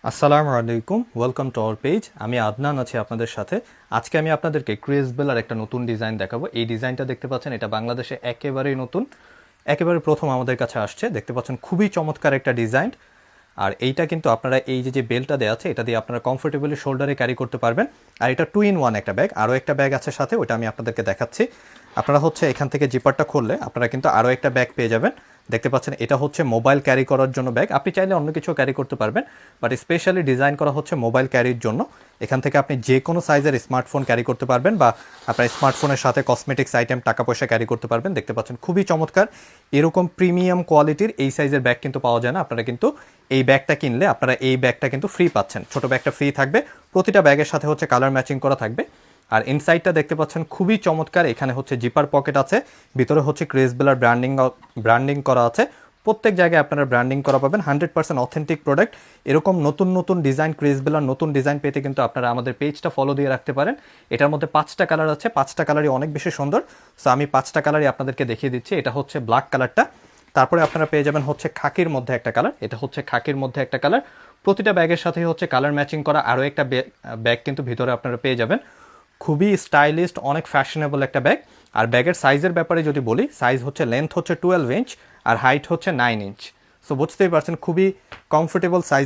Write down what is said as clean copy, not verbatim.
আসসালামু আলাইকুম, welcome to our page. আমি আদনান আছি আপনাদের সাথে। আজকে আমি আপনাদেরকে ক্রেজ বেলার একটা নতুন ডিজাইন দেখাবো। এই ডিজাইনটা দেখতে পাচ্ছেন, এটা বাংলাদেশে একেবারেই নতুন, একেবারে প্রথম আমাদের কাছে আসছে। দেখতে পাচ্ছেন খুবই চমৎকার একটা ডিজাইন। আর এইটা কিন্তু আপনারা এই যে বেল্টটা দেওয়া আছে, এটা দিয়ে আপনারা কমফোর্টেবলি শোল্ডারে ক্যারি করতে পারবেন। আর এটা 2 in 1 একটা ব্যাগ, আরও একটা ব্যাগ আছে সাথে, ওটা আমি আপনাদেরকে দেখাচ্ছি। আপনারা এখান থেকে জিপারটা খুললে আপনারা কিন্তু আরও একটা ব্যাগ পেয়ে যাবেন। দেখতে পাচ্ছেন এটা মোবাইল ক্যারি করার জন্য ব্যাগ। আপনি চাইলে অন্য কিছু ক্যারি করতে পারবেন, বাট স্পেশালি ডিজাইন করা মোবাইল ক্যারির জন্য। এখান থেকে আপনি যে কোনো সাইজের স্মার্টফোন ক্যারি করতে পারবেন, বা আপনার স্মার্টফোনের সাথে কসমেটিক্স আইটেম, টাকা পয়সা ক্যারি করতে পারবেন। দেখতে পাচ্ছেন খুবই চমৎকার। এরকম প্রিমিয়াম কোয়ালিটির এই সাইজের ব্যাগ কিন্তু পাওয়া যায় না। আপনারা কিন্তু এই ব্যাগটা কিনলে আপনারা এই ব্যাগটা কিন্তু ফ্রি পাচ্ছেন। ছোট ব্যাগটা ফ্রি থাকবে, প্রতিটা ব্যাগের সাথে কালার ম্যাচিং করা থাকবে। আর ইনসাইডটা দেখতে পাচ্ছেন খুবই চমৎকার। এখানে জিপার পকেট আছে, ভিতরে ক্রেজ বেলার ব্র্যান্ডিং করা আছে। প্রত্যেক জায়গায় আপনারা ব্র্যান্ডিং করা পাবেন। 100% অথেন্টিক প্রোডাক্ট। এরকম নতুন নতুন ডিজাইন, ক্রেজ বেলার নতুন ডিজাইন পেতে কিন্তু আপনারা আমাদের পেজটা ফলো দিয়ে রাখতে পারেন। এটার মধ্যে 5টা কালার আছে, 5টা কালারই অনেক বেশি সুন্দর। সো আমি 5টা কালারই আপনাদেরকে দেখিয়ে দিচ্ছি। এটা ব্ল্যাক কালারটা, তারপরে আপনারা পেয়ে যাবেন খাকির মধ্যে একটা কালার, এটা খাকির মধ্যে একটা কালার। প্রতিটা ব্যাগের সাথে কালার ম্যাচিং করা আরও একটা ব্যাগ কিন্তু ভিতরে আপনারা পেয়ে যাবেন। খুবই স্টাইলিস্ট, অনেক ফ্যাশনেবল একটা ব্যাগ। আর ব্যাগের সাইজের ব্যাপারে যদি বলি, সাইজ লেন্থ 12 ইঞ্চ আর হাইট 9 ইঞ্চ। সো বুঝতেই পারছেন খুবই কমফোর্টেবল সাইজ।